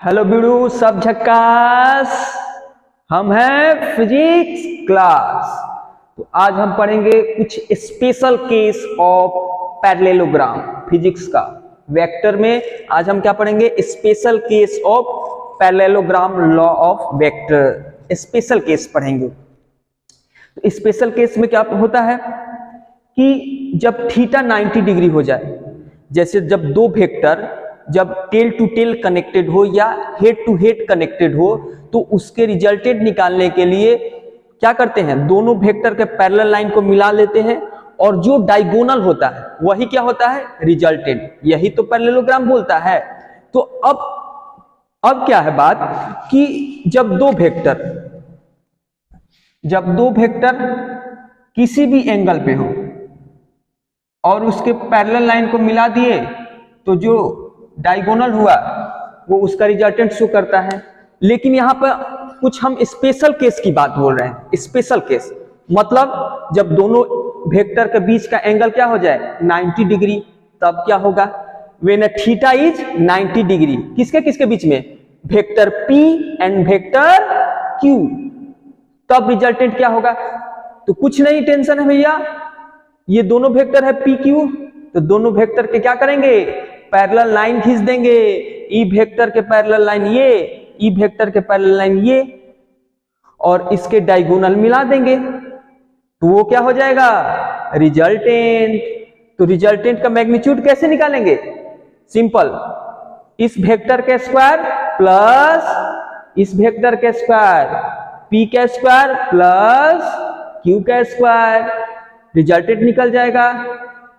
Hello बिड़ू सब झक्कास। हम हैं फिजिक्स क्लास। तो आज हम पढ़ेंगे कुछ special case of parallelogram physics का। वेक्टर में आज हम क्या पढ़ेंगे? Special case of parallelogram law of vector. Special case पढ़ेंगे। तो स्पेशल केस में क्या होता है कि जब थीटा 90 डिग्री हो जाए, जैसे जब दो वेक्टर जब टेल टू टेल कनेक्टेड हो या हेड टू हेड कनेक्टेड हो, तो उसके रिजल्टेंट निकालने के लिए क्या करते हैं? दोनों वेक्टर के पैरेलल लाइन को मिला लेते हैं और जो डायगोनल होता है वही क्या होता है? रिजल्टेंट। यही तो पैरेललोग्राम बोलता है। तो अब क्या है बात कि जब दो वेक्टर किसी भी एंगल पे हो और उसके पैरेलल लाइन को मिला दिए, तो जो डायगोनल हुआ वो उसका रिजल्टेंट शो करता है। लेकिन यहां पर कुछ हम स्पेशल केस की बात बोल रहे हैं। स्पेशल केस मतलब जब दोनों वेक्टर के बीच का एंगल क्या हो जाए? 90 डिग्री। तब क्या होगा? When theta is 90 degree. किसके किसके बीच में? Vector P and vector Q। तब रिजल्टेंट क्या होगा? तो कुछ नहीं टेंशन है भैया, ये दोनों वेक्टर है P Q, तो दोनों वेक्टर के क्या करेंगे? पैरेलल लाइन खींच देंगे। ई वेक्टर के पैरेलल लाइन ये, ई वेक्टर के पैरेलल लाइन ये, और इसके डायगोनल मिला देंगे, तो वो क्या हो जाएगा? रिजल्टेंट। तो रिजल्टेंट का मैग्नीट्यूड कैसे निकालेंगे? सिंपल, इस वेक्टर के स्क्वायर प्लस इस वेक्टर के स्क्वायर, P का स्क्वायर प्लस Q का स्क्वायर, रिजल्टेंट निकल जाएगा।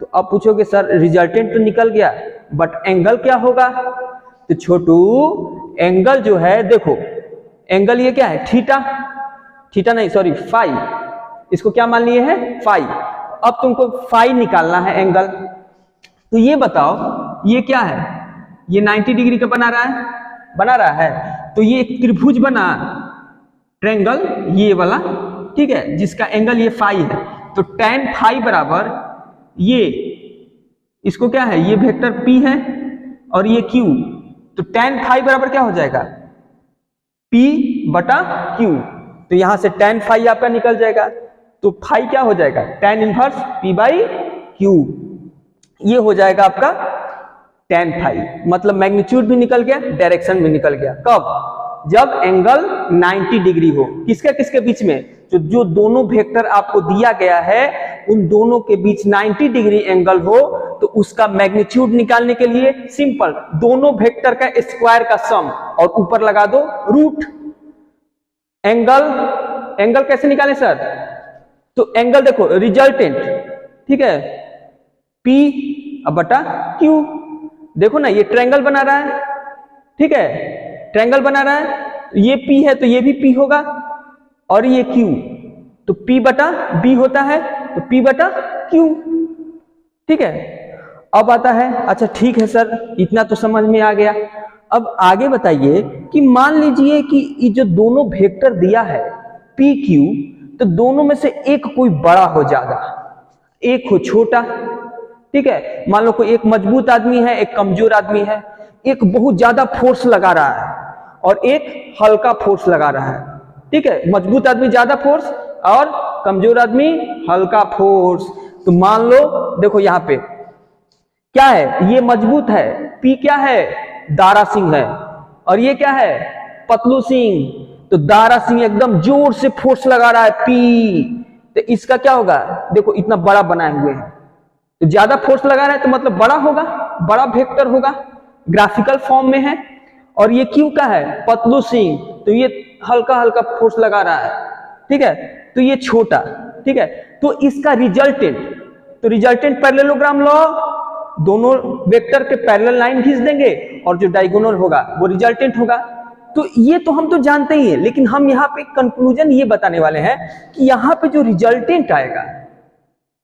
तो अब पूछोगे सर रिजल्टेंट तो निकल गया बट एंगल क्या होगा? तो छोटू एंगल जो है, देखो एंगल ये क्या है? थीटा नहीं सॉरी फाई। इसको क्या मान लिए है? फाई। अब तुमको फाई निकालना है एंगल। तो ये बताओ ये क्या है? ये 90 डिग्री का बना रहा है। तो ये एक त्रिभुज बना, ट्रायंगल ये वाला, ठीक है, जिसका एंगल ये फाई है। तो tan फाई बराबर ये, इसको क्या है? ये वेक्टर P है और ये Q। तो tan फाई बराबर क्या हो जाएगा? P बटा Q। तो यहां से tan फाई आपका निकल जाएगा। तो फाई क्या हो जाएगा? tan inverse P by Q। ये हो जाएगा आपका tan फाई। मतलब मैग्नीट्यूड भी निकल गया, डायरेक्शन भी निकल गया। कब? जब एंगल 90 डिग्री हो। किसके किसके बीच में? जो दोनों वेक्टर आपको दिया गया है उन दोनों के बीच 90 डिग्री एंगल हो, तो उसका मैग्नीट्यूड निकालने के लिए सिंपल, दोनों वेक्टर का स्क्वायर का सम और ऊपर लगा दो रूट। एंगल कैसे निकालें सर? तो एंगल देखो रिजल्टेंट, ठीक है, P बटा Q। देखो ना ये ट्रायंगल बना रहा है, ठीक है, ट्रायंगल बना रहा है। ये P है तो ये भी P होगा और ये Q, तो P बटा B होता है, तो P बटा Q, ठीक है। अब आता है, अच्छा ठीक है सर इतना तो समझ में आ गया। अब आगे बताइए कि मान लीजिए कि ये जो दोनों वेक्टर दिया है P Q, तो दोनों में से एक कोई बड़ा हो ज्यादा, एक हो छोटा, ठीक है। मान लो कोई एक मजबूत आदमी है, एक कमजोर आदमी है, एक बहुत ज्यादा फोर्स लगा रहा है और एक हल्का फोर्स लगा रहा है, ठीक है। मजबूत आदमी ज्यादा फोर्स और कमजोर आदमी हल्का फोर्स। तो मान लो देखो यहां पे क्या है? ये मजबूत है, P क्या है? दारा सिंह है, और ये क्या है? पतलू सिंह। तो दारा सिंह एकदम जोर से फोर्स लगा रहा है P, तो इसका क्या होगा? देखो इतना बड़ा बनाए हुए हैं, तो ज्यादा फोर्स लगा रहा है तो मतलब बड़ा होगा, बड़ा वेक्टर होगा, ग्राफिकल फॉर्म में है। और ये Q का है? पतलू सिंह, तो ये हल्का हल्का फोर्स लगा रहा है, ठीक है, तो ये छोटा, ठीक है। तो इसका रिजल्टेंट, तो रिजल्टेंट पैरेललोग्राम लॉ, दोनों वेक्टर के पैरेलल लाइन खींच देंगे और जो डायगोनल होगा वो रिजल्टेंट होगा। तो ये तो हम तो जानते ही हैं, लेकिन हम यहाँ पे कंक्लूजन ये बताने वाले हैं कि यहाँ पे जो रिजल्टेंट आएगा,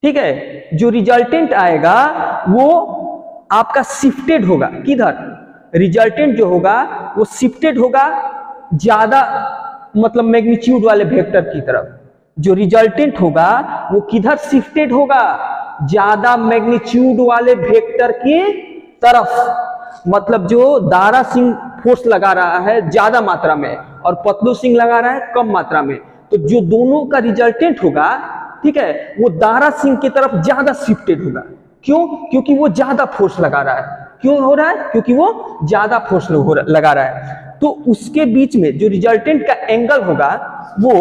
ठीक है, जो रिजल्टेंट आएगा वो आपका शिफ्टेड होगा। किधर? रिजल्टेंट जो होगा वो शिफ्टेड होगा ज्यादा, मतलब मैग्नीट्यूड वाले वेक्टर की तरफ। जो रिजल्टेंट होगा वो किधर शिफ्टेड होगा? ज्यादा मैग्नीट्यूड वाले वेक्टर की तरफ। मतलब जो दारा सिंह फोर्स लगा रहा है ज्यादा मात्रा में और पतलू सिंह लगा रहा है कम मात्रा में, तो जो दोनों का रिजल्टेंट होगा, ठीक है, वो दारा सिंह की तरफ ज्यादा शिफ्टेड होगा। क्यों? क्योंकि वो ज्यादा फोर्स लगा रहा है। क्यों हो रहा है? क्योंकि वो ज्यादा फोर्स लगा रहा है। तो उसके बीच में जो रिजल्टेंट का एंगल होगा वो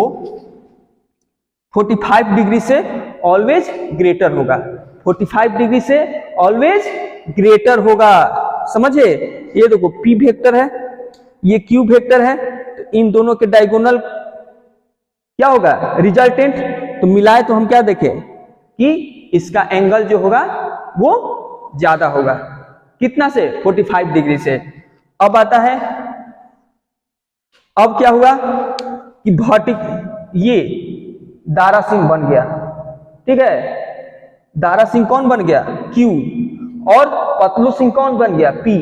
45 डिग्री से ऑलवेज ग्रेटर होगा। 45 डिग्री से ऑलवेज ग्रेटर होगा। समझे? ये देखो P वेक्टर है, ये Q वेक्टर है, तो इन दोनों के डायगोनल क्या होगा? रिजल्टेंट। तो मिलाए तो हम क्या देखें कि इसका एंगल जो होगा वो ज्यादा होगा। कितना से? 45 डिग्री से। अब आता है, अब क्या हुआ कि भौतिक ये दारा सिंह बन गया, ठीक है, दारा सिंह कौन बन गया? Q, और पतलू सिंह कौन बन गया? P।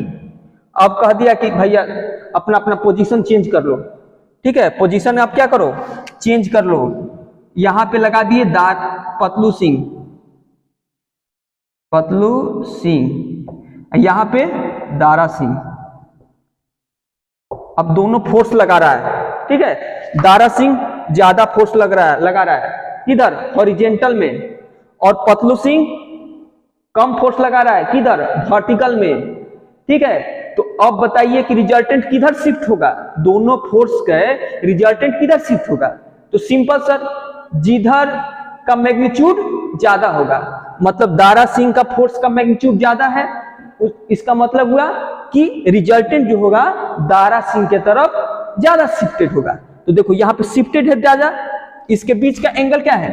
अब कह दिया कि भैया अपना अपना पोजीशन चेंज कर लो, ठीक है, पोजीशन आप क्या करो? चेंज कर लो। यहां पे लगा दिए पतलू सिंह, पतलू सिंह, यहां पे दारा सिंह। अब दोनों फोर्स लगा रहा है, ठीक है, दारा सिंह ज्यादा फोर्स लगा रहा है किधर? हॉरिजेंटल में, और पतलू सिंह कम फोर्स लगा रहा है किधर? वर्टिकल में, ठीक है। तो अब बताइए कि रिजल्टेंट किधर शिफ्ट होगा? दोनों फोर्स के रिजल्टेंट किधर शिफ्ट होगा? तो सिंपल सर, जिधर का मैग्नीट्यूड ज्यादा होगा, मतलब दारा सिंह का फोर्स का मैग्नीट्यूड ज्यादा है, इसका मतलब हुआ कि रिजल्टेंट जो होगा दारा सिंह के तरफ ज्यादा शिफ्टेड होगा। तो देखो यहाँ पे शिफ्टेड है ज्यादा, इसके बीच का एंगल क्या है?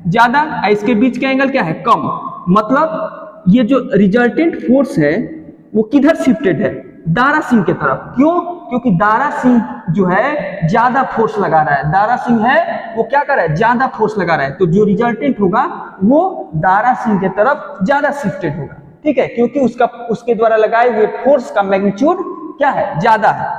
ज्यादा, इसके बीच का एंगल क्या है? कम। मतलब ये जो रिजल्टेंट फोर्स है वो किधर शिफ्टेड है? दारा सिंह के तरफ। क्यों? क्योंकि दारा सिंह जो है ज्यादा फोर्स लगा रहा है। दारा सिंह है वो क्या कर रहा है? ज्यादा फोर्स लगा रहा है। तो जो रिजल्टेंट होगा वो दारा सिंह के तरफ ज्यादा शिफ्टेड होगा, ठीक है, क्योंकि उसके द्वारा लगाए हुए फोर्स का मैग्नीट्यूड क्या है? ज्यादा है।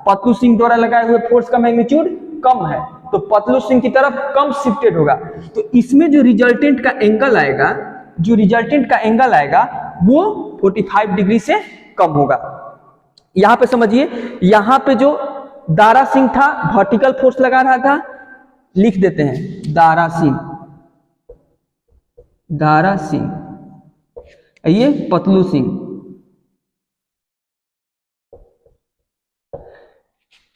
पतलू सिंह द्वारा लगाए हुए फोर्स का मैग्नीट्यूड कम है, तो पतलू सिंह की तरफ कम शिफ्टेड होगा। तो इसमें जो रिजल्टेंट का एंगल आएगा, जो रिजल्टेंट का एंगल आएगा वो 45 डिग्री से कम होगा। यहां पे समझिए, यहां पे जो दारा सिंह था वर्टिकल फोर्स लगा रहा था, लिख देते हैं दारा सिंह, दारा सिंह, ये पतलू सिंह।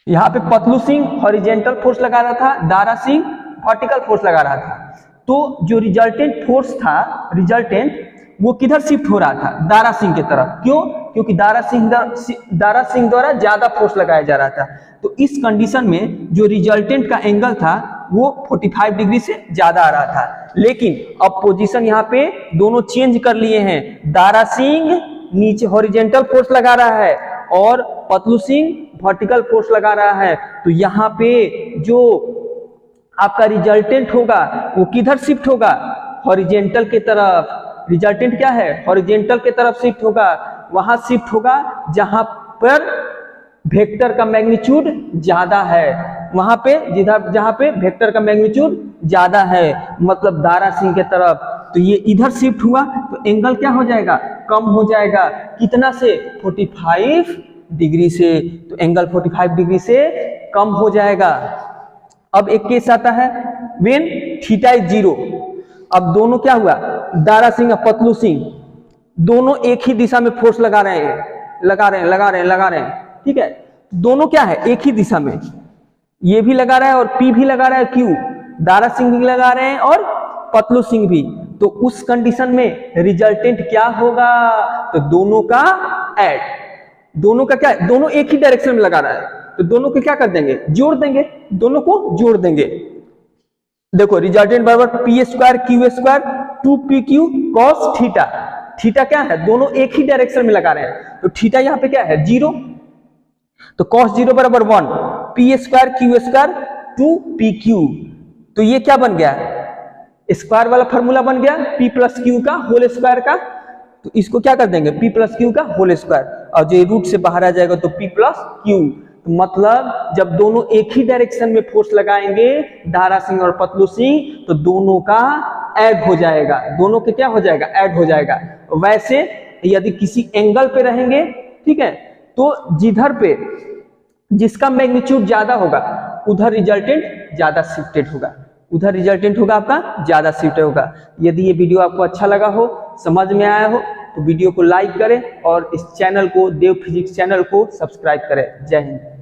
यहां पे पतलू सिंह हॉरिजेंटल फोर्स लगा रहा था, दारा सिंह वर्टिकल फोर्स लगा रहा था। तो जो रिजल्टेंट फोर्स था, रिजल्टेंट वो किधर शिफ्ट हो रहा था? दारा सिंह की तरफ। क्यों? क्योंकि दारा सिंह द्वारा ज्यादा फोर्स लगाया जा रहा था। तो इस कंडीशन में जो रिजल्टेंट का एंगल था वो 45 डिग्री से ज्यादा आ रहा था। लेकिन अब पोजीशन यहाँ पे दोनों चेंज कर लिए हैं। दारा सिंह नीचे हॉरिजेंटल फोर्स लगा रहा है और पतलू सिंह वर्टिकल फोर्स लगा रहा है। तो यहाँ पे जो आपका रिजल्टेंट होगा वो किधर शिफ्ट होगा? हॉरिजेंटल की तरफ। रिजल्टेंट क्या है? हॉरिजेंटल की तरफ शिफ्ट होगा। वहां शिफ्ट होगा जहां पर वेक्टर का मैग्नीट्यूड ज्यादा है, वहां पे जहां पे वेक्टर का मैग्नीट्यूड ज्यादा है, मतलब दारा सिंह के तरफ। तो ये इधर शिफ्ट हुआ तो एंगल क्या हो जाएगा? कम हो जाएगा। कितना से? 45 डिग्री से। तो एंगल 45 डिग्री से कम हो जाएगा। अब एक केस आता है व्हेन थीटा इज 0। अब दोनों क्या हुआ? दारा सिंह और पतलू सिंह दोनों एक ही दिशा में फोर्स लगा रहे हैं, ठीक है। दोनों क्या है? एक ही दिशा में, ये भी लगा रहा है और P भी लगा रहा है, Q, दारा सिंह भी लगा रहे हैं और पतलू सिंह भी। तो उस कंडीशन में रिजल्टेंट क्या होगा? तो दोनों का ऐड, दोनों का क्या है? दोनों एक ही डायरेक्शन में लगा रहा है, तो दोनों को क्या कर देंगे? जोड़ देंगे, दोनों को जोड़ देंगे। देखो रिजल्टेंट बराबर P square Q square 2PQ cos theta. Theta क्या है? दोनों एक ही डायरेक्शन में लगा रहे हैं, तो थीटा यहाँ पे क्या है? 0। तो cos 0 बराबर 1, P square Q square 2PQ। तो ये क्या बन गया? स्क्वायर वाला फॉर्मूला बन गया P प्लस Q का होल स्क्वायर का। तो इसको क्या कर देंगे? P प्लस Q का होल स्क्वायर, और जो रूट से बाहर आ जाएगा तो P प्लस Q। तो मतलब जब दोनों एक ही डायरेक्शन में फोर्स लगाएंगे, दारा सिंह और पतलू सिंह, तो दोनों का ऐड हो जाएगा। दोनों के क्या हो जाएगा? ऐड हो जाएगा। वैसे यदि किसी एंगल पे रहेंगे ठीक है। तो जिधर पे जिसका मैग्नीट्यूड ज्यादा होगा उधर रिजल्टेंट ज्यादा शिफ्टेड होगा, उधर रिजल्टेंट होगा आपका ज्यादा शिफ्टेड होगा। यदि ये वीडियो आपको अच्छा लगा हो, समझ में आया हो, तो वीडियो को लाइक करें और इस चैनल को, देव फिजिक्स चैनल को सब्सक्राइब करें। जय हिंद।